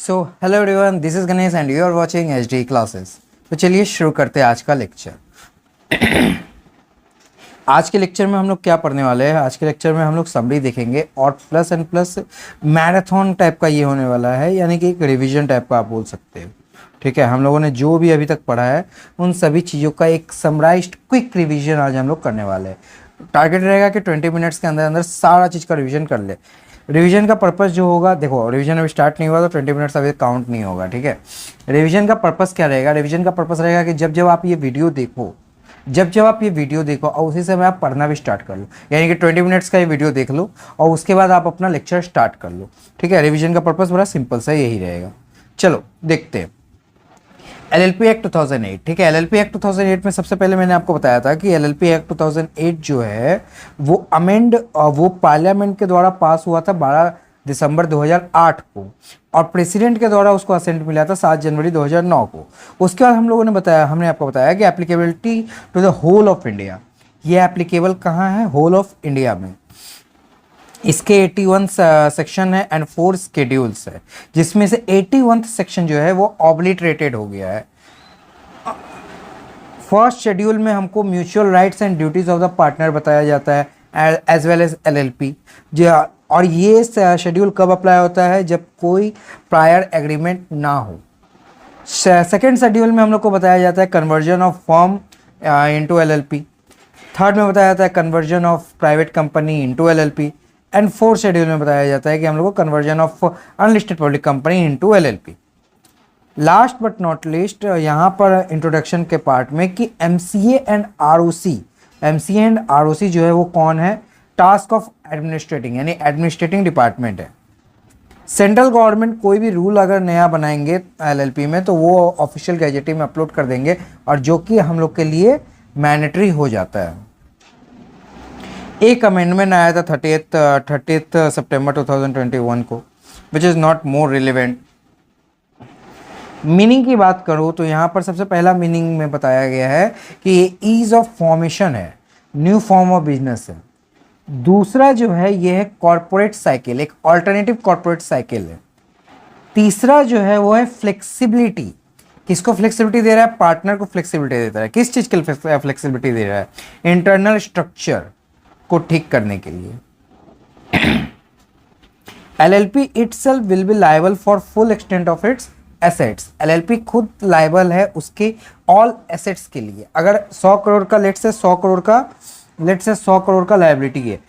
So hello everyone, this is Ganesh and you are watching HD classes. तो चलिए शुरू करते हैं आज का लेक्चर। आज के लेक्चर में हम लोग क्या पढ़ने वाले हैं? आज के लेक्चर में हम लोग समरी देखेंगे और plus and plus marathon type का ये होने वाला है, यानी कि एक रिवीजन टाइप का आप बोल सकते हो। ठीक है, हम लोगों ने जो भी अभी तक पढ़ा है उन सभी चीज़ों का एक समराइज्ड क्विक रिवीजन आज हम लोग करने वाले हैं। टारगेट रहेगा कि 20 मिनट्स के अंदर अंदर सारा चीज़ का रिवीजन कर ले। रिवीजन का पर्पस जो होगा, देखो रिवीजन अभी स्टार्ट नहीं हुआ तो 20 मिनट्स अभी काउंट नहीं होगा। ठीक है, रिवीजन का पर्पस क्या रहेगा? रिवीजन का पर्पस रहेगा कि जब जब आप ये वीडियो देखो, जब आप ये वीडियो देखो और उसी समय आप पढ़ना भी स्टार्ट कर लो, यानी कि 20 मिनट्स का ये वीडियो देख लो और उसके बाद आप अपना लेक्चर स्टार्ट कर लो। ठीक है, रिवीजन का पर्पस बड़ा सिंपल सा यही रहेगा। चलो देखते हैं एलएलपी एक्ट 2008। ठीक है, एलएलपी एक्ट 2008 में सबसे पहले मैंने आपको बताया था कि एलएलपी एक्ट 2008 जो है वो पार्लियामेंट के द्वारा पास हुआ था 12 दिसंबर 2008 को और प्रेसिडेंट के द्वारा उसको असेंट मिला था 7 जनवरी 2009 को। उसके बाद हमने आपको बताया कि applicability to the whole of India, ये एप्लीकेबल कहाँ है? होल ऑफ इंडिया में। इसके 81 सेक्शन है एंड 4 स्केड्यूल्स है, जिसमें से 81 सेक्शन जो है वो ऑब्लिटरेटेड हो गया है। फर्स्ट शेड्यूल में हमको mutual rights and duties of the partner बताया जाता है एज वेल एज एलएलपी। और ये शेड्यूल कब अप्लाई होता है? जब कोई प्रायर एग्रीमेंट ना हो। सेकेंड शेड्यूल में हम लोग को बताया जाता है conversion of firm into LLP. Third में बताया जाता है conversion of private company into LLP and fourth schedule में बताया जाता है कि हम लोग को conversion of unlisted public company into LLP. Last but not least यहाँ पर इंट्रोडक्शन के पार्ट में कि एमसीए एंड आरओसी जो है वो कौन है? टास्क ऑफ एडमिनिस्ट्रेटिंग, यानी एडमिनिस्ट्रेटिंग डिपार्टमेंट है। सेंट्रल गवर्नमेंट कोई भी रूल अगर नया बनाएंगे एलएलपी में तो वो ऑफिशियल गैजेट में अपलोड कर देंगे और जो कि हम लोग के लिए मैंडेटरी हो जाता है। एक अमेंडमेंट आया था 30th सितंबर 2021 को, which is not more relevant. Meaning की बात करूँ तो यहाँ पर सबसे पहला मीनिंग में बताया गया है कि ये ईज ऑफ फॉर्मेशन है, न्यू फॉर्म ऑफ बिजनेस है। दूसरा जो है ये है कॉर्पोरेट साइकिल, एक ऑल्टरनेटिव कॉर्पोरेट साइकिल है। तीसरा जो है वो है फ्लेक्सिबिलिटी। किसको फ्लेक्सिबिलिटी दे रहा है? पार्टनर को फ्लेक्सिबिलिटी देता है। किस चीज़ के लिए फ्लेक्सिबिलिटी दे रहा है? इंटरनल स्ट्रक्चर को ठीक करने के लिए। LLP itself will be liable for full extent of its assets. LLP खुद लायबल है उसके ऑल एसेट्स के लिए। अगर 100 करोड़ का लेट से 100 करोड़ का लायबिलिटी है,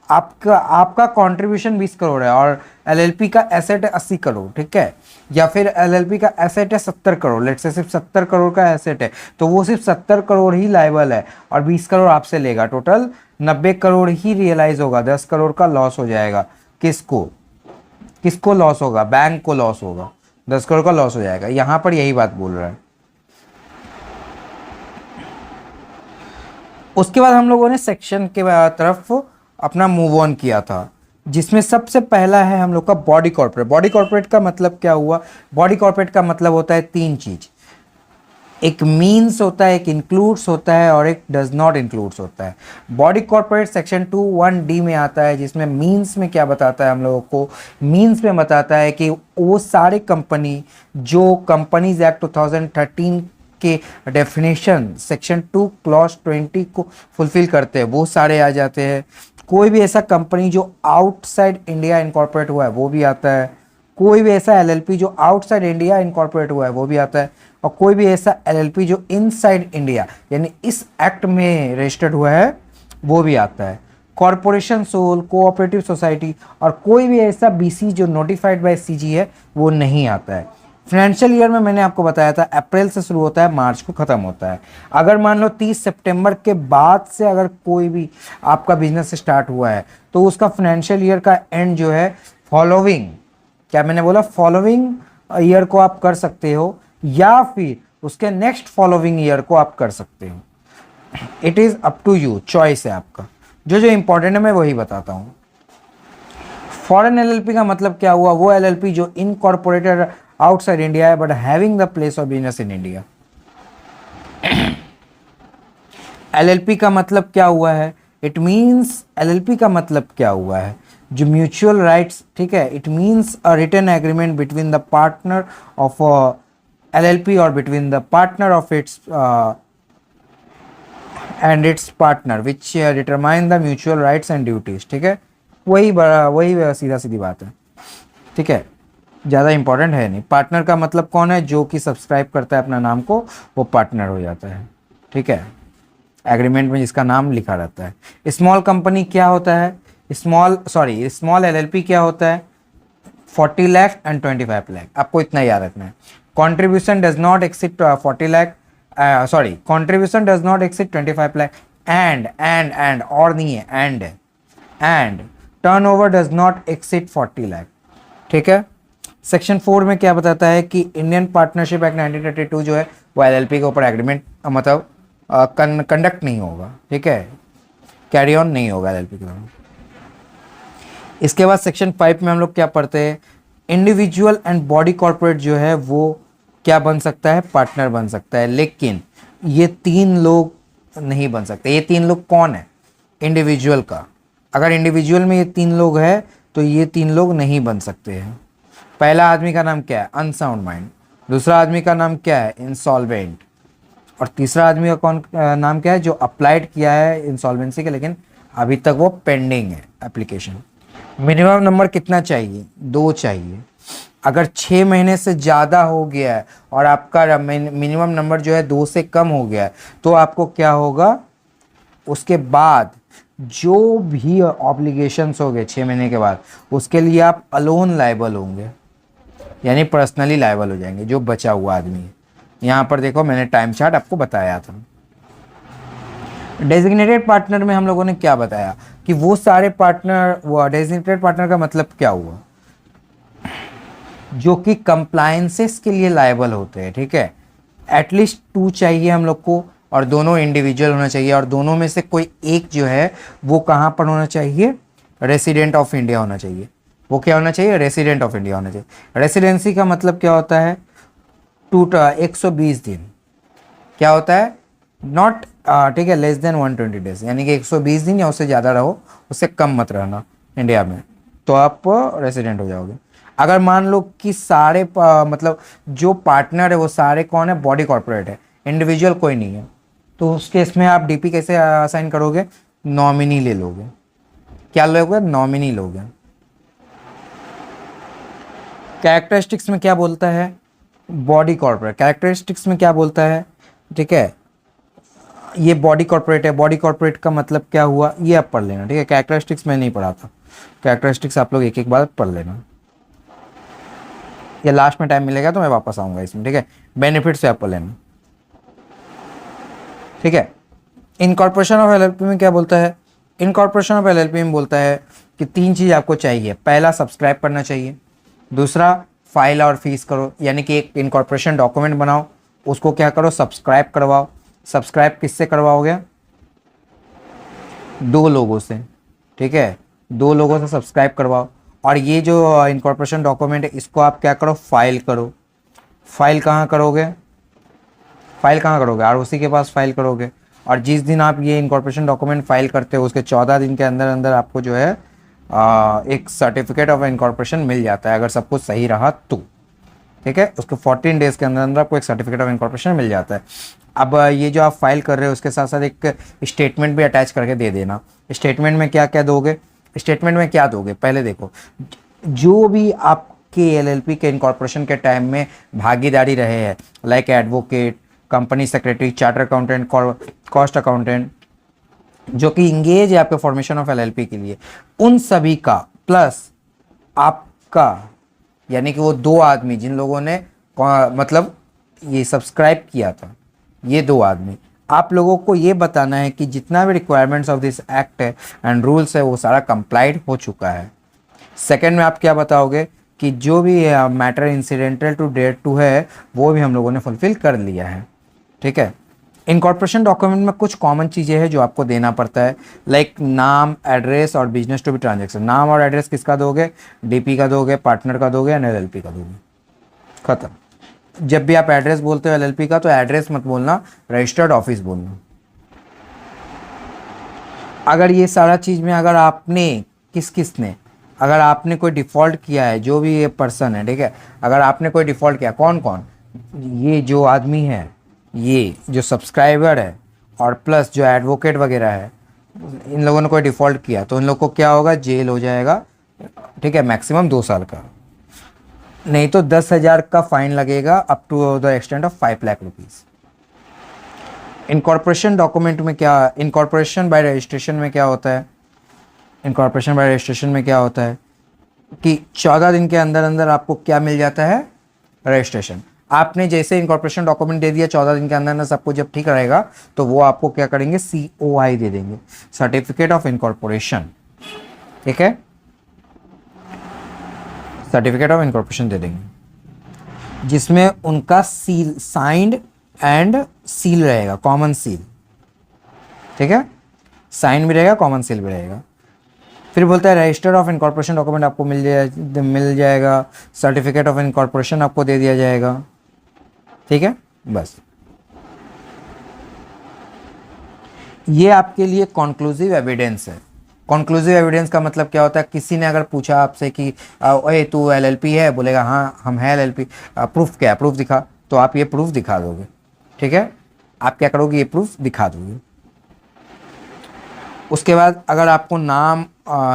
आपका कंट्रीब्यूशन 20 करोड़ है और एलएलपी का एसेट है 80 करोड़। ठीक है, या फिर एलएलपी का एसेट है 70 करोड़, लेट से सिर्फ 70 करोड़ का एसेट है तो वो सिर्फ 70 करोड़ ही लायबल है और 20 करोड़ आपसे लेगा। टोटल 90 करोड़ ही रियलाइज होगा, 10 करोड़ का लॉस हो जाएगा। किसको लॉस होगा? बैंक को लॉस होगा, 10 करोड़ का लॉस हो जाएगा। यहां पर यही बात बोल रहा है। उसके बाद हम लोगों ने सेक्शन के तरफ अपना मूव ऑन किया था, जिसमें सबसे पहला है हम लोग का बॉडी कॉर्पोरेट। बॉडी कॉर्पोरेट का मतलब क्या हुआ? बॉडी कॉर्पोरेट का मतलब होता है 3 चीज, एक मीन्स होता है, एक इंक्लूड्स होता है और एक डज नॉट इंक्लूड्स होता है। बॉडी कॉर्पोरेट सेक्शन 2(1)(d) में आता है, जिसमें मीन्स में क्या बताता है हम लोगों को? मीन्स में बताता है कि वो सारे कंपनी जो कंपनीज एक्ट 2013 के डेफिनेशन सेक्शन 2 क्लॉज 20 को फुलफिल करते हैं वो सारे आ जाते हैं। कोई भी ऐसा कंपनी जो आउटसाइड इंडिया इनकॉर्पोरेट हुआ है वो भी आता है। कोई भी ऐसा एलएलपी जो आउटसाइड इंडिया इनकॉर्पोरेट हुआ है वो भी आता है। और कोई भी ऐसा एलएलपी जो इनसाइड इंडिया यानी इस एक्ट में रजिस्टर्ड हुआ है वो भी आता है। कॉरपोरेशन सोल, कोऑपरेटिव सोसाइटी और कोई भी ऐसा बीसी जो नोटिफाइड बाय सीजी है वो नहीं आता है। फाइनेंशियल ईयर में मैंने आपको बताया था अप्रैल से शुरू होता है, मार्च को ख़त्म होता है। अगर मान लो 30 सितंबर के बाद से अगर कोई भी आपका बिजनेस स्टार्ट हुआ है तो उसका फाइनेंशियल ईयर का एंड जो है फॉलोइंग, क्या मैंने बोला? फॉलोइंग ईयर को आप कर सकते हो या फिर उसके नेक्स्ट फॉलोइंग ईयर को आप कर सकते हो। It is up to you, choice है आपका। जो इंपॉर्टेंट है मैं वही बताता हूँ। फॉरेन एलएलपी का मतलब क्या हुआ? वो एलएलपी जो इनकॉर्पोरेटेड आउटसाइड इंडिया है but having the place of business in India. LLP का मतलब क्या हुआ है? इट मीन्स एलएलपी का मतलब क्या हुआ है? जो म्यूचुअल राइट्स, ठीक है, it means a written agreement between the partner of LLP और between the partner of its and its partner which determine the mutual rights and duties, ठीक है। वही सीधा सीधी बात है, ठीक है, ज़्यादा इंपॉर्टेंट है नहीं। पार्टनर का मतलब कौन है? जो कि सब्सक्राइब करता है अपना नाम को, वो पार्टनर हो जाता है, ठीक है, एग्रीमेंट में जिसका नाम लिखा रहता है। स्मॉल कंपनी क्या होता है? स्मॉल LLP क्या होता है? 40 लाख एंड 25 लाख, आपको इतना याद रखना है। Contribution does not exceed 40 lakh, contribution does not exceed 25 lakh and और नहीं है, and turnover does not exceed 40 lakh, ठीक है। सेक्शन 4 में क्या बताता है कि इंडियन पार्टनरशिप एक्ट 1932 जो है वो LLP के ऊपर एग्रीमेंट मतलब कंडक्ट नहीं होगा, ठीक है, कैरी ऑन नहीं होगा LLP के द्वारा। इसके बाद सेक्शन 5 में हम लोग क्या पढ़ते हैं? इंडिविजुअल एंड बॉडी कॉर्पोरेट जो है वो क्या बन सकता है? पार्टनर बन सकता है, लेकिन ये 3 लोग नहीं बन सकते। ये 3 लोग कौन है? इंडिविजुअल का, अगर इंडिविजुअल में ये 3 लोग हैं तो ये 3 लोग नहीं बन सकते हैं। पहला आदमी का नाम क्या है? Unsound mind. दूसरा आदमी का नाम क्या है? इंसॉल्वेंट। और तीसरा आदमी का कौन नाम क्या है? जो अप्लाइड किया है इंसॉल्वेंसी के, लेकिन अभी तक वो पेंडिंग है एप्लीकेशन। मिनिमम नंबर कितना चाहिए? 2 चाहिए। अगर 6 महीने से ज़्यादा हो गया है और आपका मिनिमम नंबर जो है 2 से कम हो गया है, तो आपको क्या होगा? उसके बाद जो भी ऑब्लिगेशंस हो गए 6 महीने के बाद, उसके लिए आप अलोन लायबल होंगे, यानी पर्सनली लायबल हो जाएंगे, जो बचा हुआ आदमी है। यहाँ पर देखो, मैंने टाइम चार्ट आपको बताया था। डेजिग्नेटेड पार्टनर में हम लोगों ने क्या बताया कि वो सारे पार्टनर, वो डेजिग्नेटेड पार्टनर का मतलब क्या हुआ? जो कि कंप्लायंसेस के लिए लायबल होते हैं, ठीक है। एटलीस्ट 2 चाहिए हम लोग को, और दोनों इंडिविजुअल होना चाहिए, और दोनों में से कोई एक जो है वो कहाँ पर होना चाहिए? रेसिडेंट ऑफ इंडिया होना चाहिए। वो क्या होना चाहिए? रेसिडेंट ऑफ इंडिया होना चाहिए। रेसिडेंसी का मतलब क्या होता है? 120 दिन। क्या होता है? नॉट, ठीक है, लेस देन 120 डेज, यानी कि 120 दिन या उससे ज़्यादा रहो, उससे कम मत रहना इंडिया में, तो आप रेसिडेंट हो जाओगे। अगर मान लो कि सारे मतलब जो पार्टनर है वो सारे कौन है? बॉडी कॉर्पोरेट है, इंडिविजुअल कोई नहीं है, तो उस केस में आप DP कैसे असाइन करोगे? नॉमिनी ले लोगे। क्या लोगे? नॉमिनी लोगे। कैरेक्टरिस्टिक्स में क्या बोलता है? बॉडी कॉर्पोरेट कैरेक्टरिस्टिक्स में क्या बोलता है? ठीक है, ये बॉडी कॉर्पोरेट है। बॉडी कॉर्पोरेट का मतलब क्या हुआ? ये आप पढ़ लेना, ठीक है। कैरेक्टरिस्टिक्स में नहीं पढ़ा था, कैरेक्टरिस्टिक्स आप लोग एक एक बार पढ़ लेना, या लास्ट में टाइम मिलेगा तो मैं वापस आऊँगा इसमें, ठीक है। बेनिफिट से आप पढ़ लेना, ठीक है। इनकॉर्पोरेशन ऑफ LLP में क्या बोलता है? इनकॉर्पोरेशन ऑफ LLP में बोलता है कि 3 चीज़ आपको चाहिए। पहला, सब्सक्राइब करना चाहिए। दूसरा, फाइल और फीस करो, यानी कि एक इनकॉर्पोरेशन डॉक्यूमेंट बनाओ, उसको क्या करो? सब्सक्राइब करवाओ। सब्सक्राइब किससे करवाओगे? 2 लोगों से, ठीक है, 2 लोगों से सब्सक्राइब करवाओ। और ये जो इनकॉर्पोरेशन डॉक्यूमेंट है, इसको आप क्या करो? फाइल करो। फाइल कहाँ करोगे? फाइल कहाँ करोगे? ROC के पास फाइल करोगे। और जिस दिन आप ये इनकॉर्पोरेशन डॉक्यूमेंट फाइल करते हो, उसके 14 दिन के अंदर अंदर आपको जो है एक सर्टिफिकेट ऑफ इनकॉर्पोरेशन मिल जाता है, अगर सब कुछ सही रहा तो, ठीक है। उसके 14 डेज के अंदर अंदर आपको एक सर्टिफिकेट ऑफ इनकॉर्पोरेशन मिल जाता है। अब ये जो आप फाइल कर रहे हो, उसके साथ साथ एक स्टेटमेंट भी अटैच करके दे देना। स्टेटमेंट में क्या क्या दोगे? स्टेटमेंट में क्या दोगे? पहले देखो, जो भी आपके LLP के इनकॉर्पोरेशन के टाइम में भागीदारी रहे हैं, like advocate, company secretary, charter accountant, cost accountant, जो कि इंगेज है आपके फॉर्मेशन ऑफ LLP के लिए, उन सभी का प्लस आपका, यानी कि वो 2 आदमी जिन लोगों ने मतलब ये सब्सक्राइब किया था, ये 2 आदमी, आप लोगों को ये बताना है कि जितना भी रिक्वायरमेंट्स ऑफ दिस एक्ट है एंड रूल्स है वो सारा कंप्लाइड हो चुका है। सेकंड में आप क्या बताओगे कि जो भी matter incidental to date to है वो भी हम लोगों ने फुलफिल कर लिया है, ठीक है। इनकॉर्पोरेशन डॉक्यूमेंट में कुछ कॉमन चीज़ें हैं जो आपको देना पड़ता है, लाइक नाम, एड्रेस और बिजनेस टू बी ट्रांजेक्शन। नाम और एड्रेस किसका दोगे? DP का दोगे, पार्टनर का दोगे, या LLP का दोगे, खत्म। जब भी आप एड्रेस बोलते हो LLP का, तो एड्रेस मत बोलना, रजिस्टर्ड ऑफिस बोलना। अगर ये सारा चीज़ में अगर आपने किस किस ने अगर आपने कोई डिफ़ॉल्ट किया है, जो भी ये पर्सन है, ठीक है, अगर आपने कोई डिफ़ॉल्ट किया, कौन कौन, ये जो आदमी है, ये जो सब्सक्राइबर है, और प्लस जो एडवोकेट वगैरह है, इन लोगों ने कोई डिफ़ॉल्ट किया तो इन लोग को क्या होगा, जेल हो जाएगा, ठीक है, मैक्सिमम 2 साल का, नहीं तो 10,000 का फाइन लगेगा, up to the extent of 5 lakh rupees. Incorporation document में क्या, इनकॉर्पोरेशन बाय रजिस्ट्रेशन में क्या होता है, इनकॉर्पोरेशन बाय रजिस्ट्रेशन में क्या होता है कि 14 दिन के अंदर अंदर आपको क्या मिल जाता है, रजिस्ट्रेशन। आपने जैसे इनकॉर्पोरेशन डॉक्यूमेंट दे दिया 14 दिन के अंदर अंदर सब कुछ जब ठीक रहेगा तो वो आपको क्या करेंगे, COI दे देंगे, सर्टिफिकेट ऑफ इनकॉर्पोरेशन, ठीक है, सर्टिफिकेट ऑफ इनकॉर्पोरेशन दे देंगे, जिसमें उनका सील, साइंड एंड सील रहेगा, कॉमन सील, ठीक है, साइन भी रहेगा, कॉमन सील भी रहेगा। फिर बोलता है रजिस्टर ऑफ इनकॉर्पोरेशन डॉक्यूमेंट आपको मिल जाएगा, सर्टिफिकेट ऑफ इनकॉर्पोरेशन आपको दे दिया जाएगा, ठीक है। बस ये आपके लिए कॉन्क्लूसिव एविडेंस है। कॉन्क्लूसिव एविडेंस का मतलब क्या होता है, किसी ने अगर पूछा आपसे कि ओए तू LLP है, बोलेगा हाँ हम है LLP, प्रूफ क्या है, प्रूफ दिखा, तो आप ये प्रूफ दिखा दोगे, ठीक है, आप क्या करोगे, ये प्रूफ दिखा दोगे। उसके बाद अगर आपको नाम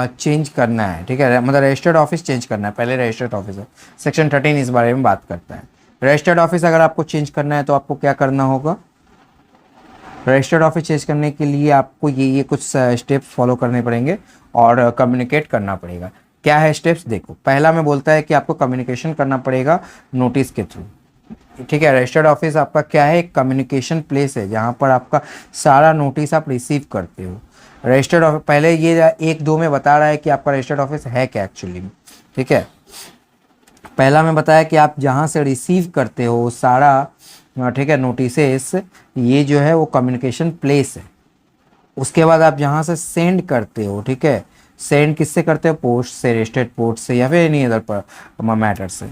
चेंज करना है, ठीक है, मतलब रजिस्टर्ड ऑफिस चेंज करना है, पहले रजिस्टर्ड ऑफिस है, सेक्शन 13 इस बारे में बात करता है। रजिस्टर्ड ऑफिस अगर आपको चेंज करना है तो आपको क्या करना होगा, रजिस्टर्ड ऑफिस चेंज करने के लिए आपको ये कुछ स्टेप्स फॉलो करने पड़ेंगे और कम्युनिकेट करना पड़ेगा। क्या है स्टेप्स, देखो, पहला में बोलता है कि आपको कम्युनिकेशन करना पड़ेगा नोटिस के थ्रू, ठीक है। रजिस्टर्ड ऑफिस आपका क्या है, एक कम्युनिकेशन प्लेस है जहाँ पर आपका सारा नोटिस आप रिसीव करते हो। रजिस्टर्ड ऑफिस, पहले ये 1-2 में बता रहा है कि आपका रजिस्टर्ड ऑफिस है क्या एक्चुअली में, ठीक है। पहला में बताया कि आप जहाँ से रिसीव करते हो सारा, ठीक है, नोटिसेस, ये जो है वो कम्युनिकेशन प्लेस है। उसके बाद आप जहाँ से सेंड करते हो, ठीक है, सेंड किससे करते हो, पोस्ट से, रजिस्टर्ड पोस्ट से, या फिर एनी अदर पर मैटर से।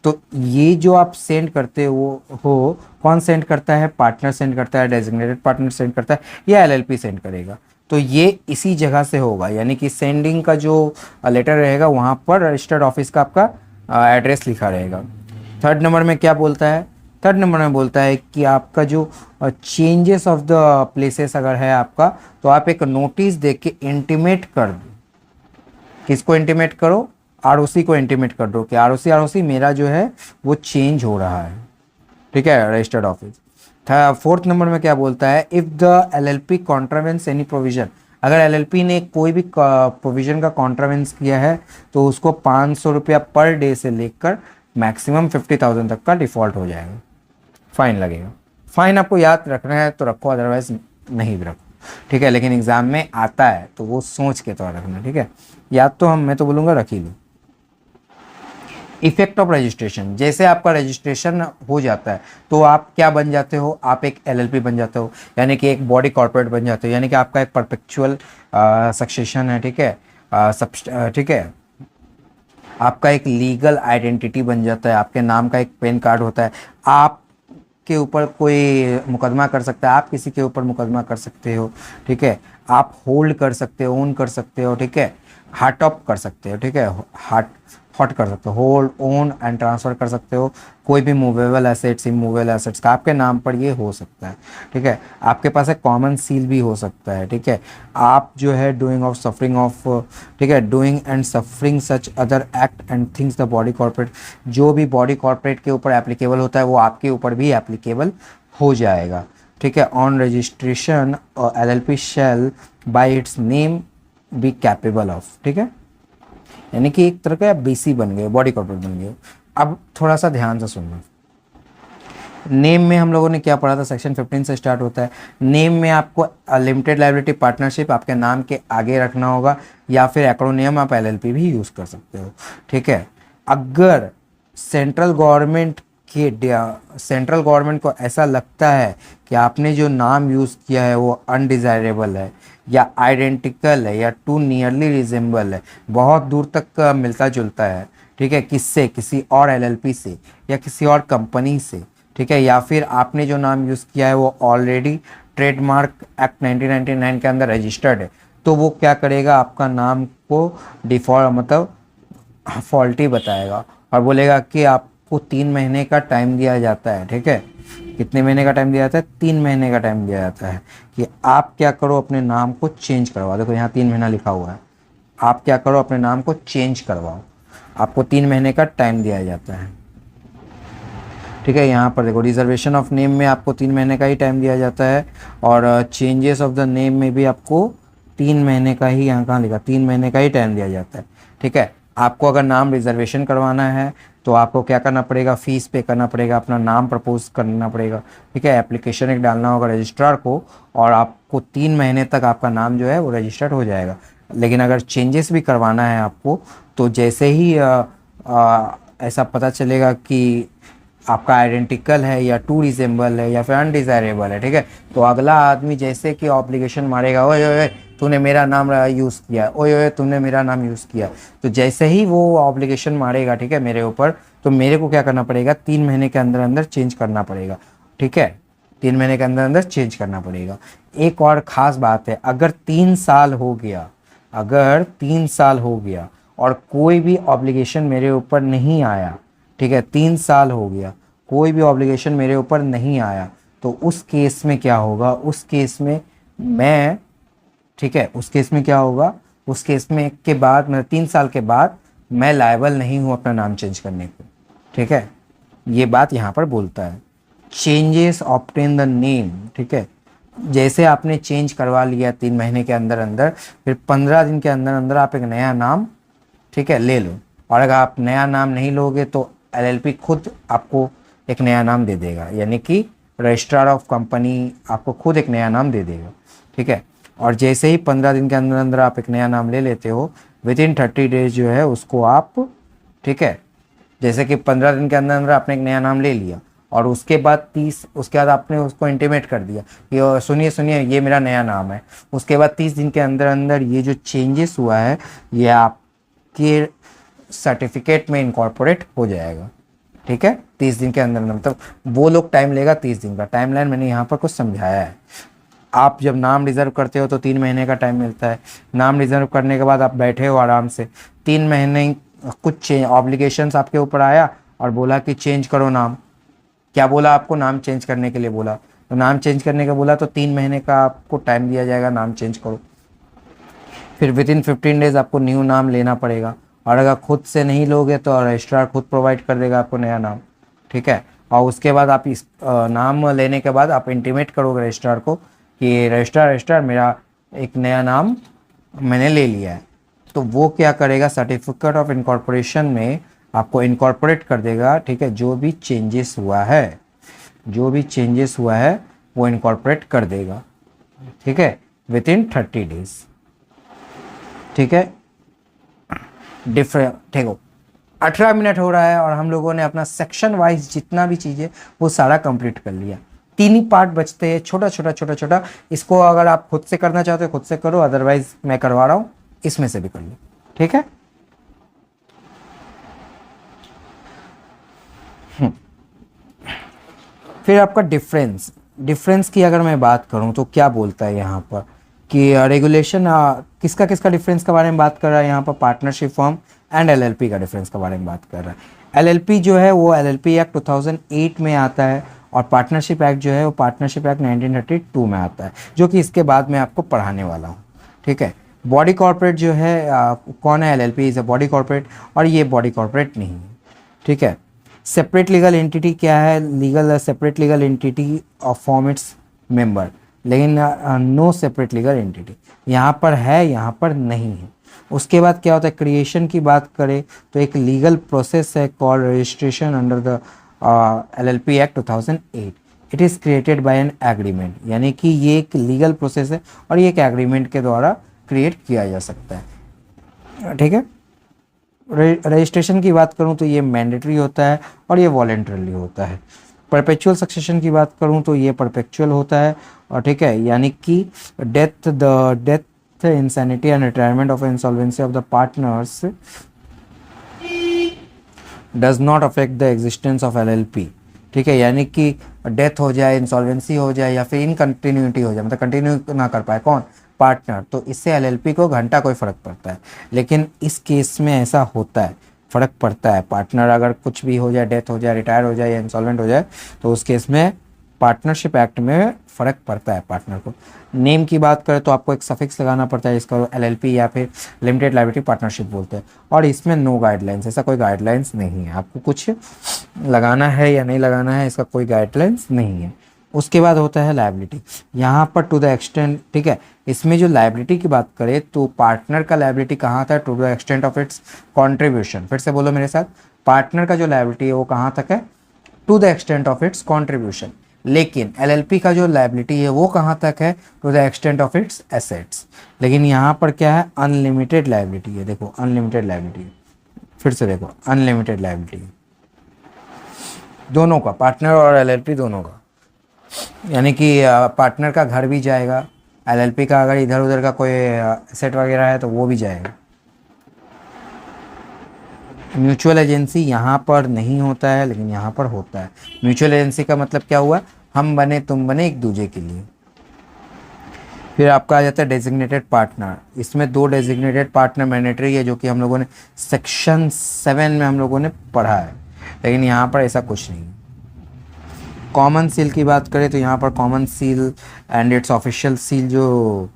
तो ये जो आप सेंड करते हो कौन सेंड करता है, पार्टनर सेंड करता है, डेजिग्नेटेड पार्टनर सेंड करता है, या LLP सेंड करेगा। तो ये इसी जगह से होगा, यानी कि सेंडिंग का जो लेटर रहेगा वहाँ पर रजिस्टर्ड ऑफिस का आपका एड्रेस लिखा रहेगा। थर्ड नंबर में क्या बोलता है, थर्ड नंबर में बोलता है कि आपका जो चेंजेस ऑफ द प्लेसेस अगर है आपका, तो आप एक नोटिस दे के इंटीमेट कर दो। किसको इंटीमेट करो, ROC को इंटीमेट कर दो कि ROC मेरा जो है वो चेंज हो रहा है, ठीक है, रजिस्टर्ड ऑफिस। फोर्थ नंबर में क्या बोलता है, if the LLP contravenes any provision, अगर LLP ने कोई भी प्रोविजन का कॉन्ट्रावेंस किया है तो उसको 500 रुपया पर डे से लेकर मैक्सिमम 50,000 तक का डिफ़ॉल्ट हो जाएगा, फाइन लगेगा। फाइन आपको याद रखना है तो रखो, अदरवाइज नहीं भी रखो, ठीक है, लेकिन एग्जाम में आता है तो वो सोच के तो रखना, ठीक है, याद तो मैं तो बोलूँगा रख ही लो। इफेक्ट ऑफ रजिस्ट्रेशन, जैसे आपका रजिस्ट्रेशन हो जाता है तो आप क्या बन जाते हो, आप एक LLP बन जाते हो, यानी कि एक बॉडी कॉर्पोरेट बन जाते हो, यानी कि आपका एक परपेचुअल सक्सेशन है, ठीक है, ठीक है, आपका एक लीगल आइडेंटिटी बन जाता है, आपके नाम का एक पैन कार्ड होता है, आप के ऊपर कोई मुकदमा कर सकता है, आप किसी के ऊपर मुकदमा कर सकते हो, ठीक है, आप होल्ड कर सकते हो, ओन कर सकते हो, ठीक है, हार्ट ऑफ कर सकते हो, ठीक है, हॉट कर सकते हो, होल्ड, ओन एंड ट्रांसफ़र कर सकते हो। कोई भी मूवेबल एसेट्स, इमूवेबल एसेट्स का आपके नाम पर ये हो सकता है, ठीक है। आपके पास एक कॉमन सील भी हो सकता है, ठीक है। आप जो है डूइंग ऑफ सफरिंग ऑफ, ठीक है, doing and suffering such other act and things the body corporate, जो भी बॉडी कॉर्पोरेट के ऊपर एप्लीकेबल होता है वो आपके ऊपर भी एप्लीकेबल हो जाएगा, ठीक है। On registration LLP shall by its name be capable of, ठीक है, यानी कि एक तरह का BC बन गए, बॉडी कॉर्पोरेट बन गए। अब थोड़ा सा ध्यान से सुनना, नेम में हम लोगों ने क्या पढ़ा था, सेक्शन 15 से स्टार्ट होता है। नेम में आपको लिमिटेड लाइबिलिटी पार्टनरशिप आपके नाम के आगे रखना होगा, या फिर एक्रोनियम आप LLP भी यूज़ कर सकते हो, ठीक है। अगर सेंट्रल गवर्नमेंट को ऐसा लगता है कि आपने जो नाम यूज़ किया है वो अनडिज़ायरेबल है या आइडेंटिकल है या टू नियरली रिजेंबल है, बहुत दूर तक मिलता जुलता है, ठीक है, किससे, किसी और LLP से या किसी और कंपनी से, ठीक है, या फिर आपने जो नाम यूज़ किया है वो ऑलरेडी ट्रेडमार्क एक्ट 1999 के अंदर रजिस्टर्ड है, तो वो क्या करेगा, आपका नाम को डिफॉल्ट मतलब फॉल्टी बताएगा और बोलेगा कि आपको 3 महीने का टाइम दिया जाता है। ठीक है, कितने महीने का टाइम दिया जाता है, 3 महीने का टाइम दिया जाता है कि आप क्या करो, अपने नाम को चेंज करवाओ। देखो यहाँ 3 महीना लिखा हुआ है, आप क्या करो, अपने नाम को चेंज करवाओ। आपको 3 महीने का टाइम दिया जाता है। ठीक है, यहाँ पर देखो रिजर्वेशन ऑफ नेम में आपको 3 महीने का ही टाइम दिया जाता है और चेंजेस ऑफ द नेम में भी आपको 3 महीने का ही, यहाँ कहाँ लिखा, 3 महीने का ही टाइम दिया जाता है। ठीक है, आपको अगर नाम रिजर्वेशन करवाना है तो आपको क्या करना पड़ेगा, फीस पे करना पड़ेगा, अपना नाम प्रपोज करना पड़ेगा। ठीक है, एप्लीकेशन एक डालना होगा रजिस्ट्रार को और आपको 3 महीने तक आपका नाम जो है वो रजिस्टर्ड हो जाएगा। लेकिन अगर चेंजेस भी करवाना है आपको तो जैसे ही ऐसा पता चलेगा कि आपका आइडेंटिकल है या टू रिजेंबल है या फिर अनडिज़ायरेबल है, ठीक है, तो अगला आदमी जैसे कि ऑब्लिगेशन मारेगा, ओए ओए तूने मेरा नाम यूज़ किया, ओए ओए तूने मेरा नाम यूज़ किया, तो जैसे ही वो ऑब्लिगेशन मारेगा, ठीक है, मेरे ऊपर, तो मेरे को क्या करना पड़ेगा, 3 महीने के अंदर अंदर चेंज करना पड़ेगा। ठीक है, 3 महीने के अंदर अंदर चेंज करना पड़ेगा। एक और ख़ास बात है, अगर 3 साल हो गया, अगर 3 साल हो गया और कोई भी ऑब्लिगेशन मेरे ऊपर नहीं आया, ठीक है, 3 साल हो गया, कोई भी ऑब्लिगेशन मेरे ऊपर नहीं आया, तो उस केस में क्या होगा, उस केस में मैं, ठीक है, उस केस में क्या होगा, उस केस में के बाद मतलब 3 साल के बाद मैं लायबल नहीं हूँ अपना नाम चेंज करने को। ठीक है, ये बात यहाँ पर बोलता है। चेंजेस ऑब्टेन द नेम, ठीक है, जैसे आपने चेंज करवा लिया 3 महीने के अंदर अंदर, फिर 15 दिन के अंदर अंदर आप एक नया नाम, ठीक है, ले लो। और अगर आप नया नाम नहीं लोगे तो एलएलपी खुद आपको एक नया नाम दे देगा, यानी कि रजिस्ट्रार ऑफ कंपनी आपको खुद एक नया नाम दे देगा। ठीक है, और जैसे ही 15 दिन के अंदर अंदर आप एक नया नाम ले लेते हो, विद इन 30 डेज जो है उसको आप, ठीक है, जैसे कि 15 दिन के अंदर अंदर आपने एक नया नाम ले लिया और उसके बाद उसके बाद आपने उसको इंटीमेट कर दिया कि सुनिए सुनिए ये मेरा नया नाम है। उसके बाद 30 दिन के अंदर अंदर ये जो चेंजेस हुआ है ये आपके सर्टिफिकेट में इनकॉर्पोरेट हो जाएगा। ठीक है, 30 दिन के अंदर, मतलब वो लोग टाइम लेगा 30 दिन का। टाइमलाइन मैंने यहाँ पर कुछ समझाया है। आप जब नाम रिज़र्व करते हो तो 3 महीने का टाइम मिलता है। नाम रिज़र्व करने के बाद आप बैठे हो आराम से, 3 महीने कुछ ऑब्लिगेशंस आपके ऊपर आया और बोला कि चेंज करो नाम। क्या बोला आपको, नाम चेंज करने के लिए बोला, तो नाम चेंज करने का बोला तो 3 महीने का आपको टाइम दिया जाएगा, नाम चेंज करो। फिर विद इन 15 डेज आपको न्यू नाम लेना पड़ेगा और अगर खुद से नहीं लोगे तो रजिस्ट्रार खुद प्रोवाइड कर देगा आपको नया नाम। ठीक है, और उसके बाद आप इस नाम लेने के बाद आप इंटीमेट करोगे रजिस्ट्रार को कि रजिस्ट्रार मेरा एक नया नाम मैंने ले लिया है। तो वो क्या करेगा, सर्टिफिकेट ऑफ इनकॉर्पोरेशन में आपको इनकॉर्पोरेट कर देगा। ठीक है, जो भी चेंजेस हुआ है, जो भी चेंजेस हुआ है वो इनकॉर्पोरेट कर देगा। ठीक है, विद इन 30 डेज। ठीक है, डिफरेंट, ठीक हो, 18 मिनट हो रहा है और हम लोगों ने अपना सेक्शन वाइज जितना भी चीज़ें वो सारा कंप्लीट कर लिया। 3 ही पार्ट बचते हैं, छोटा छोटा छोटा छोटा। इसको अगर आप खुद से करना चाहते हो खुद से करो, अदरवाइज मैं करवा रहा हूँ, इसमें से भी कर लो। ठीक है, फिर आपका डिफरेंस की अगर मैं बात करूं तो क्या बोलता है यहाँ पर कि रेगुलेशन किसका किसका डिफरेंस के बारे में बात कर रहा है यहाँ पर, पार्टनरशिप फॉर्म एंड एलएलपी का डिफरेंस के बारे में बात कर रहा है। एलएलपी जो है वो एलएलपी एक्ट 2008 में आता है और पार्टनरशिप एक्ट जो है वो पार्टनरशिप एक्ट 1932 में आता है, जो कि इसके बाद मैं आपको पढ़ाने वाला हूँ। ठीक है, बॉडी कॉर्पोरेट जो है कौन है, LLP is a body corporate और ये बॉडी कॉर्पोरेट नहीं है। ठीक है, सेपरेट लीगल एंटिटी क्या है, separate legal entity of form its member, लेकिन नो सेपरेट लीगल एंटिटी यहाँ पर है, यहाँ पर नहीं है। उसके बाद क्या होता है, क्रिएशन की बात करें तो एक लीगल प्रोसेस है called registration under the LLP act 2008। It is created by an agreement, यानी कि ये एक लीगल प्रोसेस है और ये एक एग्रीमेंट के द्वारा क्रिएट किया जा सकता है। ठीक है, रजिस्ट्रेशन की बात करूं तो ये मैंडेटरी होता है और ये वॉलेंटरली होता है। परपेचुअल सक्सेशन की बात करूं तो ये परपेचुअल होता है और ठीक है, यानी कि death insanity and retirement of insolvency of the partners does not affect the existence of LLP. ठीक है, यानी कि डेथ हो जाए, इंसॉल्वेंसी हो जाए या फिर इनकंटिन्यूटी हो जाए, मतलब कंटिन्यू ना कर पाए कौन, पार्टनर, तो इससे एलएलपी को घंटा कोई फ़र्क पड़ता है। लेकिन इस केस में ऐसा होता है, फ़र्क पड़ता है। पार्टनर अगर कुछ भी हो जाए, डेथ हो जाए, रिटायर हो जाए या इंसॉल्वेंट हो जाए, तो उस केस में पार्टनरशिप एक्ट में फ़र्क पड़ता है पार्टनर को। नेम की बात करें तो आपको एक सफिक्स लगाना पड़ता है, इसको एलएलपी या फिर लिमिटेड लायबिलिटी पार्टनरशिप बोलते हैं। और इसमें नो गाइडलाइंस, ऐसा कोई गाइडलाइंस नहीं है, आपको कुछ लगाना है या नहीं लगाना है इसका कोई गाइडलाइंस नहीं है। उसके बाद होता है लायबिलिटी। यहाँ पर टू द एक्सटेंट, ठीक है, इसमें जो लायबिलिटी की बात करें तो पार्टनर का लायबिलिटी कहाँ था, to the extent of its contribution. फिर से बोलो मेरे साथ, पार्टनर का जो लायबिलिटी है वो कहाँ तक है, to the extent of its contribution. लेकिन एलएलपी का जो लायबिलिटी है वो कहाँ तक है, to the extent of its assets. लेकिन यहाँ पर क्या है, अनलिमिटेड लायबिलिटी है। देखो अनलिमिटेड लायबिलिटी है, फिर से देखो अनलिमिटेड लायबिलिटी है, दोनों का, पार्टनर और एलएलपी दोनों का। यानी कि पार्टनर का घर भी जाएगा, एलएलपी का अगर इधर उधर का कोई एसेट वगैरह है तो वो भी जाएगा। म्यूचुअल एजेंसी यहाँ पर नहीं होता है, लेकिन यहाँ पर होता है। म्यूचुअल एजेंसी का मतलब क्या हुआ, हम बने तुम बने एक दूसरे के लिए। फिर आपका आ जाता है डेजिग्नेटेड पार्टनर। इसमें 2 डेजिग्नेटेड पार्टनर मैंडेटरी है, जो कि हम लोगों ने सेक्शन 7 में हम लोगों ने पढ़ा है, लेकिन यहाँ पर ऐसा कुछ नहीं। कॉमन सील की बात करें तो यहाँ पर common seal and it's official seal जो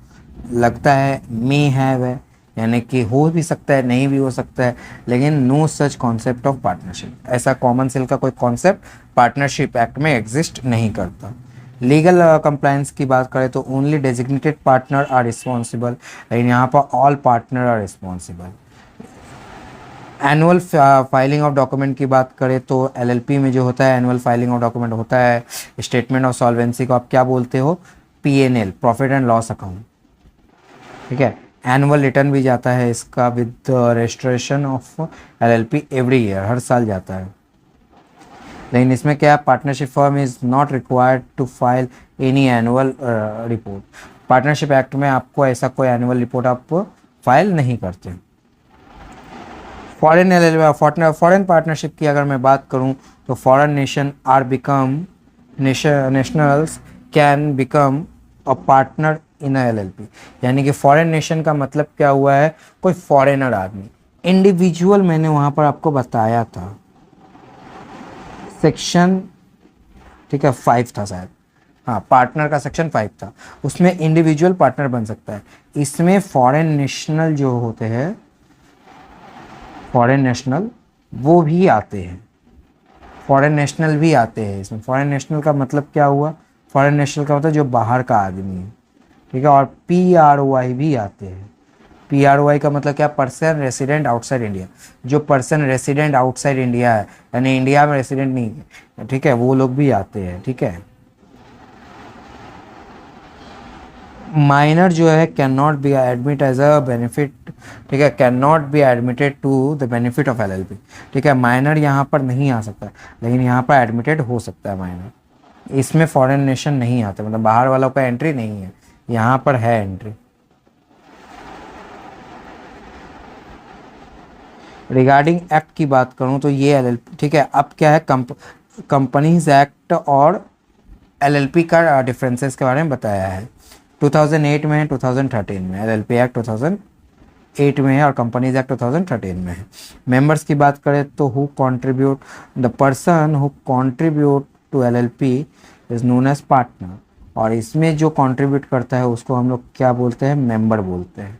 लगता है मे हैव है, यानी कि हो भी सकता है नहीं भी हो सकता है, लेकिन no such concept of partnership, ऐसा कॉमन सील का कोई कॉन्सेप्ट पार्टनरशिप एक्ट में एग्जिस्ट नहीं करता। लीगल कंप्लायंस की बात करें तो only designated partner are responsible, लेकिन यहाँ पर all partner are responsible. Annual filing of document की बात करें तो एलएलपी में जो होता है एनुअल फाइलिंग ऑफ डॉक्यूमेंट होता है। स्टेटमेंट ऑफ सॉल्वेंसी को आप क्या बोलते हो, PNL, profit and loss account, ठीक है। एनुअल रिटर्न भी जाता है इसका with registration of LLP every year, हर साल जाता है। लेकिन इसमें क्या, partnership firm is not required to file any annual report. Partnership act में आपको ऐसा कोई एनुअल रिपोर्ट आप फाइल नहीं करते। फॉरेन पार्टनरशिप की अगर मैं बात करूं तो foreign nation are become nationals can become a partner in LLP. यानी कि फॉरेन नेशन का मतलब क्या हुआ है, कोई फॉरेनर आदमी। इंडिविजुअल मैंने वहां पर आपको बताया था, सेक्शन, ठीक है, 5 था शायद, हाँ, पार्टनर का सेक्शन 5 था, उसमें इंडिविजुअल पार्टनर बन सकता है। इसमें फॉरेन नेशनल जो होते हैं, फॉरेन नेशनल वो भी आते हैं, फॉरेन नेशनल भी आते हैं इसमें। फॉरेन नेशनल का मतलब क्या हुआ, फॉरेन नेशनल का मतलब जो बाहर का आदमी है, ठीक है। और पीआरओआई भी आते हैं। पीआरओआई का मतलब क्या, पर्सन रेसिडेंट आउटसाइड इंडिया। जो पर्सन रेसिडेंट आउटसाइड इंडिया है, यानी इंडिया में रेसिडेंट नहीं है, ठीक है, वो लोग भी आते हैं, ठीक है। माइनर जो है can not be admit as a benefit, ठीक है, can not be admitted to the benefit of LLP, ठीक है। माइनर यहाँ पर नहीं आ सकता, लेकिन यहाँ पर एडमिटेड हो सकता है माइनर। इसमें फॉरेन नेशन नहीं आते, मतलब बाहर वालों का एंट्री नहीं है, यहाँ पर है एंट्री। रिगार्डिंग एक्ट की बात करूँ तो ये एलएलपी, ठीक है। अब क्या है, कंपनीज एक्ट और एलएलपी का डिफरेंसेस के बारे में बताया है। 2008 में है, 2013 में। एलएलपी एक्ट 2008 में है और कंपनीज एक्ट 2013 में है। मेंबर्स की बात करें तो who contribute, the person who contribute to LLP is known as partner. और इसमें जो कंट्रीब्यूट करता है उसको हम लोग क्या बोलते हैं, मेंबर बोलते हैं,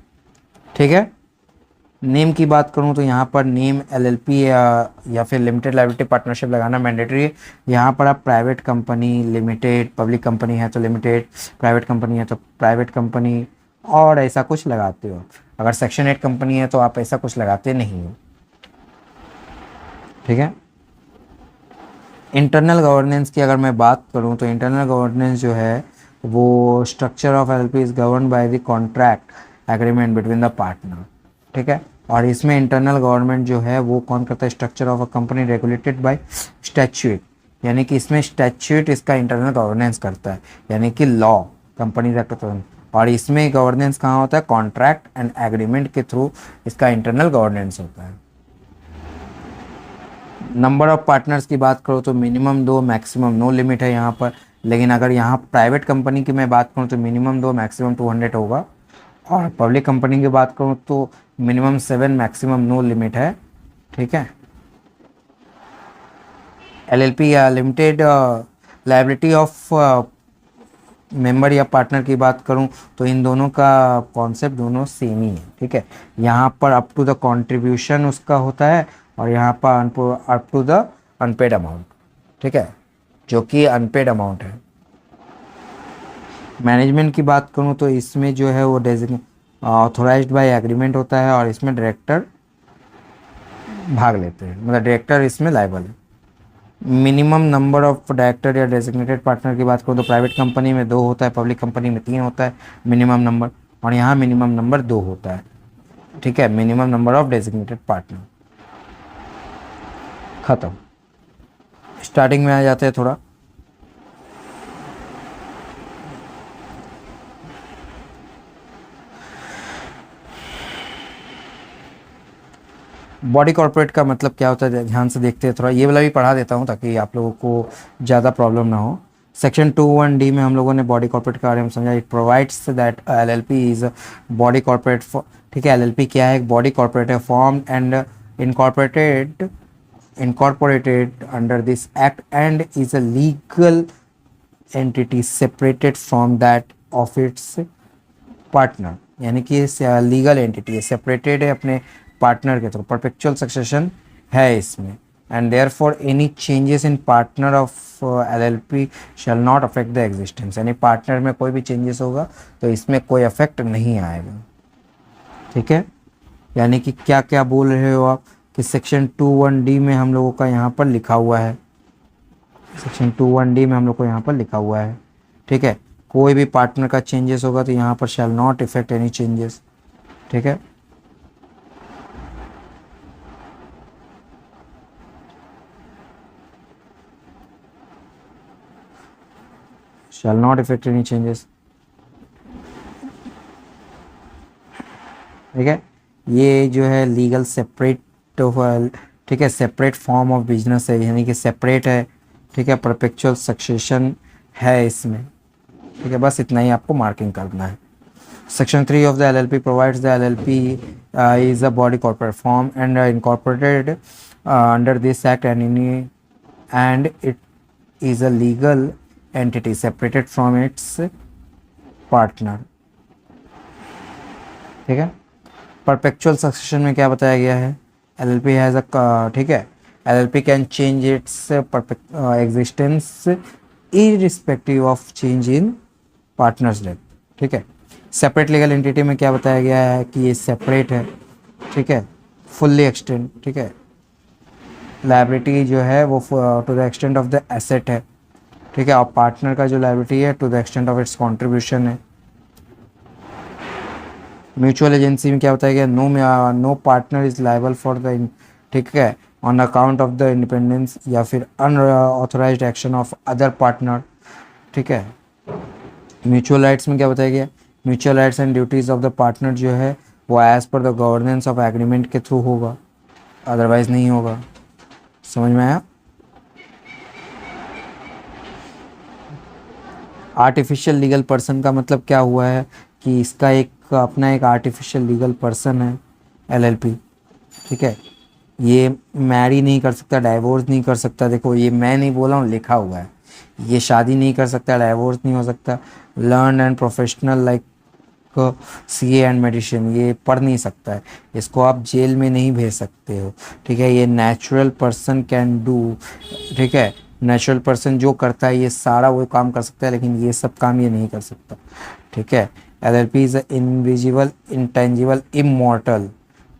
ठीक है। नेम की बात करूं तो यहाँ पर नेम एलएलपी या फिर लिमिटेड लायबिलिटी पार्टनरशिप लगाना मैंडेटरी है। यहाँ पर आप private company, limited, public company है तो लिमिटेड, प्राइवेट कंपनी है तो प्राइवेट कंपनी, और ऐसा कुछ लगाते हो। अगर सेक्शन 8 कंपनी है तो आप ऐसा कुछ लगाते नहीं हो, ठीक है। इंटरनल गवर्नेंस की अगर मैं बात करूँ तो इंटरनल गवर्नेंस जो है वो structure of LLP is govern by the contract agreement between the partner, ठीक है। और इसमें इंटरनल गवर्नमेंट जो है वो कौन करता है, structure of a company regulated by statute, यानी कि इसमें स्टैच्यूट इसका इंटरनल गवर्नेंस करता है, यानी कि लॉ, कंपनीज एक्ट। और इसमें गवर्नेंस कहाँ होता है, कॉन्ट्रैक्ट एंड एग्रीमेंट के थ्रू इसका इंटरनल गवर्नेंस होता है। नंबर ऑफ पार्टनर्स की बात करो तो मिनिमम 2, मैक्सिमम नो लिमिट है यहाँ पर। लेकिन अगर यहाँ प्राइवेट कंपनी की मैं बात करूँ तो मिनिमम 2, मैक्सिमम 200 होगा। और पब्लिक कंपनी की बात करूँ तो मिनिमम 7 मैक्सिमम नो लिमिट है, ठीक है। एलएलपी या लिमिटेड लायबिलिटी ऑफ मेंबर या पार्टनर की बात करूं तो इन दोनों का कॉन्सेप्ट दोनों सेम ही है, ठीक है। यहाँ पर अप टू द कंट्रीब्यूशन उसका होता है और यहाँ पर up to the unpaid amount, ठीक है, जो कि अनपेड अमाउंट है। मैनेजमेंट की बात करूं तो इसमें जो है वो डेजिग्नेट ऑथोराइज्ड बाय एग्रीमेंट होता है और इसमें डायरेक्टर भाग लेते हैं, मतलब डायरेक्टर इसमें लायबल है। मिनिमम नंबर ऑफ डायरेक्टर या डेजिग्नेटेड पार्टनर की बात करूँ तो प्राइवेट कंपनी में 2 होता है, पब्लिक कंपनी में 3 होता है मिनिमम नंबर, और यहाँ मिनिमम नंबर 2 होता है, ठीक है। Minimum number of designated partner खत्म। स्टार्टिंग में आ जाते हैं थोड़ा बॉडी कॉर्पोरेट का मतलब क्या होता है, ध्यान से देखते हैं थोड़ा। ये वाला भी पढ़ा देता हूँ ताकि आप लोगों को ज़्यादा प्रॉब्लम ना हो। सेक्शन 2(1)(d) में हम लोगों ने बॉडी कॉर्पोरेट के बारे में समझा। It provides that LLP is body corporate, ठीक है। एलएलपी क्या है, एक बॉडी कॉर्पोरेट है, form and incorporated under this act and is a legal entity separated from that of its partner, यानी कि लीगल एंटिटी है, सेपरेटेड है अपने पार्टनर के थ्रू, परपेचुअल सक्सेशन है इसमें। And therefore any changes in partner of LLP shall not affect the existence, यानी partner में कोई भी चेंजेस होगा तो इसमें कोई अफेक्ट नहीं आएगा, ठीक है। यानी कि क्या क्या बोल रहे हो आप कि सेक्शन 2(1)(d) में हम लोगों का यहाँ पर लिखा हुआ है, सेक्शन 2(1)(d) में हम लोग को यहाँ पर लिखा हुआ है, ठीक है। कोई भी पार्टनर का चेंजेस होगा तो यहाँ पर shall not effect any changes, ठीक है। Shall not effect any changes, ठीक है। ये जो है लीगल सेपरेट, ठीक है, सेपरेट फॉर्म ऑफ बिजनेस है, यानी कि सेपरेट है, ठीक है। परपेचुअल सक्सेशन है इसमें, ठीक है। बस इतना ही आपको मार्किंग करना है। Section 3 of the LLP provides the LLP is a body corporate form and incorporated under this act and it is a legal entity separated from its partner, ठीक है। परपेचुअल सक्सेशन में क्या बताया गया है, एलएलपी हैज़ अ, ठीक है, LLP can change its existence irrespective of change in partners death, ठीक है। सेपरेट लीगल एंटिटी में क्या बताया गया है कि ये सेपरेट है, ठीक है, फुल्ली एक्सटेंड, ठीक है। लायबिलिटी जो है वो to the extent of the asset है, ठीक है। और पार्टनर का जो लायबिलिटी है to the extent of its contribution है। म्यूचुअल एजेंसी में क्या बताया गया, no partner is liable for the, ठीक है, on account of the independence या फिर unauthorised action of other partner, ठीक है। म्यूचुअल राइट्स में क्या बताया गया, mutual rights and duties of the partner जो है वो as per the governance of agreement के थ्रू होगा, अदरवाइज नहीं होगा। समझ में आया। आर्टिफिशियल लीगल पर्सन का मतलब क्या हुआ है कि इसका एक अपना एक आर्टिफिशियल लीगल पर्सन है एलएलपी, ठीक है। ये मैरी नहीं कर सकता, डाइवोर्स नहीं कर सकता, देखो ये मैं नहीं बोला हूँ, लिखा हुआ है। ये शादी नहीं कर सकता, डाइवोर्स नहीं हो सकता, learn and professional like CA and medicine ये पढ़ नहीं सकता है, इसको आप जेल में नहीं भेज सकते हो, ठीक है। ये नेचुरल पर्सन कैन डू, ठीक है। नेचुरल पर्सन जो करता है ये सारा वो काम कर सकता है, लेकिन ये सब काम ये नहीं कर सकता, ठीक है। LLP is invisible, intangible, immortal,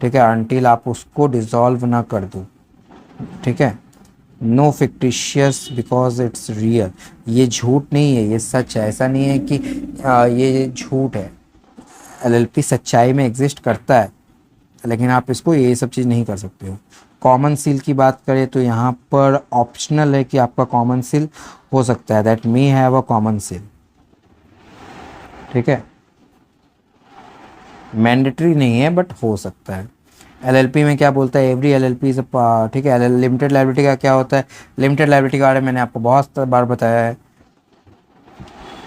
ठीक है, अनटिल आप उसको डिसॉल्व ना कर दो, ठीक है। No fictitious because it's real, ये झूठ नहीं है, ये सच है। ऐसा नहीं है कि ये झूठ है, एलएलपी सच्चाई में एग्जिस्ट करता है, लेकिन आप इसको ये सब चीज़ नहीं कर सकते हो। कॉमन सील की बात करें तो यहाँ पर ऑप्शनल है कि आपका कॉमन सील हो सकता है, that may have a common seal, ठीक है। मैंडेटरी नहीं है बट हो सकता है। एलएलपी में क्या बोलता है, एवरी एलएलपी इज अ, ठीक है। लिमिटेड लायबिलिटी का क्या होता है, लिमिटेड लायबिलिटी के बारे में मैंने आपको बहुत बार बताया है।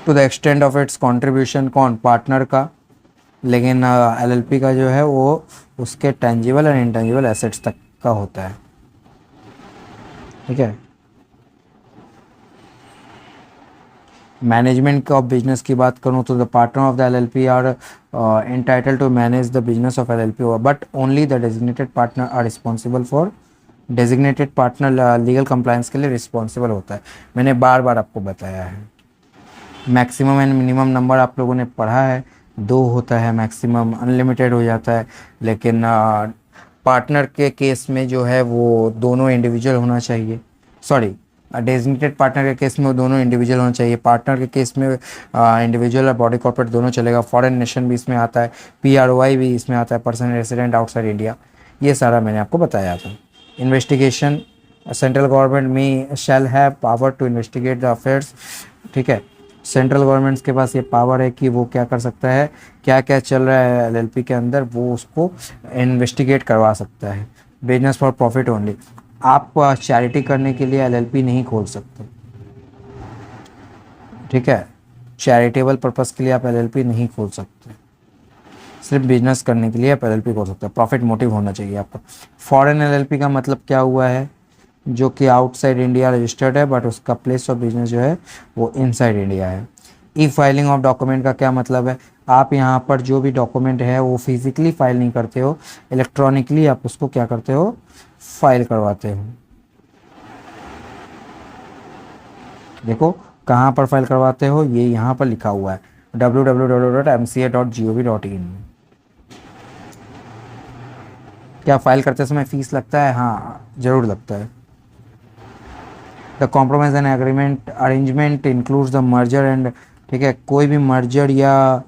To the extent of its contribution, कौन, पार्टनर का, लेकिन एलएलपी का जो है वो उसके टेंजिबल एंड इंटेंजिबल एसेट्स तक का होता है। ठीक है। मैनेजमेंट ऑफ बिजनेस की बात करूँ तो the partner of the LLP are entitle to manage the business of LLP, but only the designated partner are responsible for. Designated partner legal compliance के लिए रिस्पॉन्सिबल होता है। मैंने बार बार आपको बताया है। मैक्सिमम एंड मिनिमम नंबर आप लोगों ने पढ़ा है, 2 होता है मैक्सिमम, अनलिमिटेड हो जाता है। लेकिन पार्टनर के केस में जो है वो दोनों इंडिविजुअल होना चाहिए। सॉरी, डेजिग्नेटेड पार्टनर के केस में वो दोनों इंडिविजुअल होना चाहिए। पार्टनर के केस में इंडिविजुअल और बॉडी कॉर्पोरेट दोनों चलेगा। फॉरेन नेशन भी इसमें आता है, पीआरओआई भी इसमें आता है, पर्सन रेसिडेंट आउटसाइड इंडिया। ये सारा मैंने आपको बताया था। इन्वेस्टिगेशन, सेंट्रल गवर्नमेंट में shall have power to investigate the affairs. ठीक है, सेंट्रल गवर्नमेंट्स के पास ये पावर है कि वो क्या कर सकता है, क्या क्या चल रहा है एलएलपी के अंदर, वो उसको इन्वेस्टिगेट करवा सकता है। Business for profit only. आप चैरिटी करने के लिए एलएलपी नहीं खोल सकते। ठीक है, चैरिटेबल पर्पस के लिए आप एलएलपी नहीं खोल सकते। सिर्फ बिजनेस करने के लिए आप एलएलपी खोल सकते हैं। प्रॉफिट मोटिव होना चाहिए आपका। फॉरेन एलएलपी का मतलब क्या हुआ है, जो कि आउटसाइड इंडिया रजिस्टर्ड है बट उसका प्लेस ऑफ बिजनेस जो है वो इनसाइड इंडिया है। ई फाइलिंग ऑफ डॉक्यूमेंट का क्या मतलब है, आप यहाँ पर जो भी डॉक्यूमेंट है वो फिजिकली फाइल नहीं करते हो, इलेक्ट्रॉनिकली आप उसको क्या करते हो, फाइल करवाते हो। देखो कहाँ पर फाइल करवाते हो, ये यहाँ पर लिखा हुआ है www.mca.gov.in। क्या फाइल करते समय फीस लगता है? हाँ जरूर लगता है। The compromise and agreement arrangement includes the merger and, ठीक है, कोई भी मर्जर या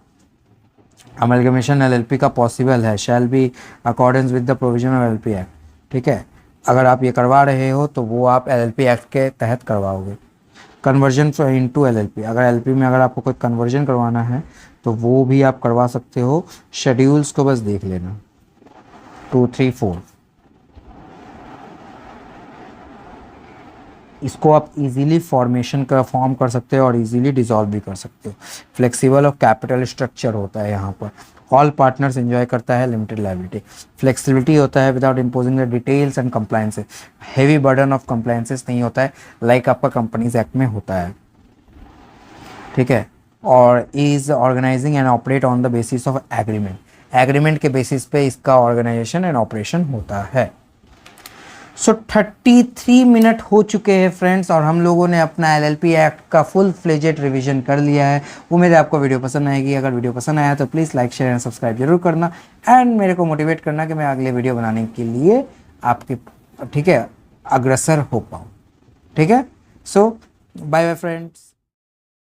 अमलगमेशन एलएलपी का पॉसिबल है, shall be accordance with the provision of LLP act. ठीक है, अगर आप ये करवा रहे हो तो वो आप एलएलपी एक्ट के तहत करवाओगे। कन्वर्जन इनटू एलएलपी, अगर एलएलपी में अगर आपको कोई कन्वर्जन करवाना है तो वो भी आप करवा सकते हो। शेड्यूल्स को बस देख लेना 2, 3, 4। इसको आप इजीली फॉर्मेशन का फॉर्म कर सकते हो और इजीली डिसॉल्व भी कर सकते हो। फ्लेक्सिबल और कैपिटल स्ट्रक्चर होता है यहाँ पर। ऑल पार्टनर्स एंजॉय करता है लिमिटेड लायबिलिटी। फ्लेक्सिबिलिटी होता है without imposing the details and compliances. Heavy burden of compliances नहीं होता है लाइक आपका कंपनीज एक्ट में होता है। ठीक है, और is organizing and operate on the basis of agreement. Agreement के बेसिस पे इसका ऑर्गेनाइजेशन एंड ऑपरेशन होता है। सो 33 मिनट हो चुके हैं फ्रेंड्स, और हम लोगों ने अपना एलएलपी एक्ट का फुल फ्लेजेड रिवीजन कर लिया है। उम्मीद है आपको वीडियो पसंद आएगी। अगर वीडियो पसंद आया तो please like share and subscribe जरूर करना, एंड मेरे को मोटिवेट करना कि मैं अगले वीडियो बनाने के लिए आपके, ठीक है, अग्रसर हो पाऊँ। ठीक है, सो बाय बाय फ्रेंड्स।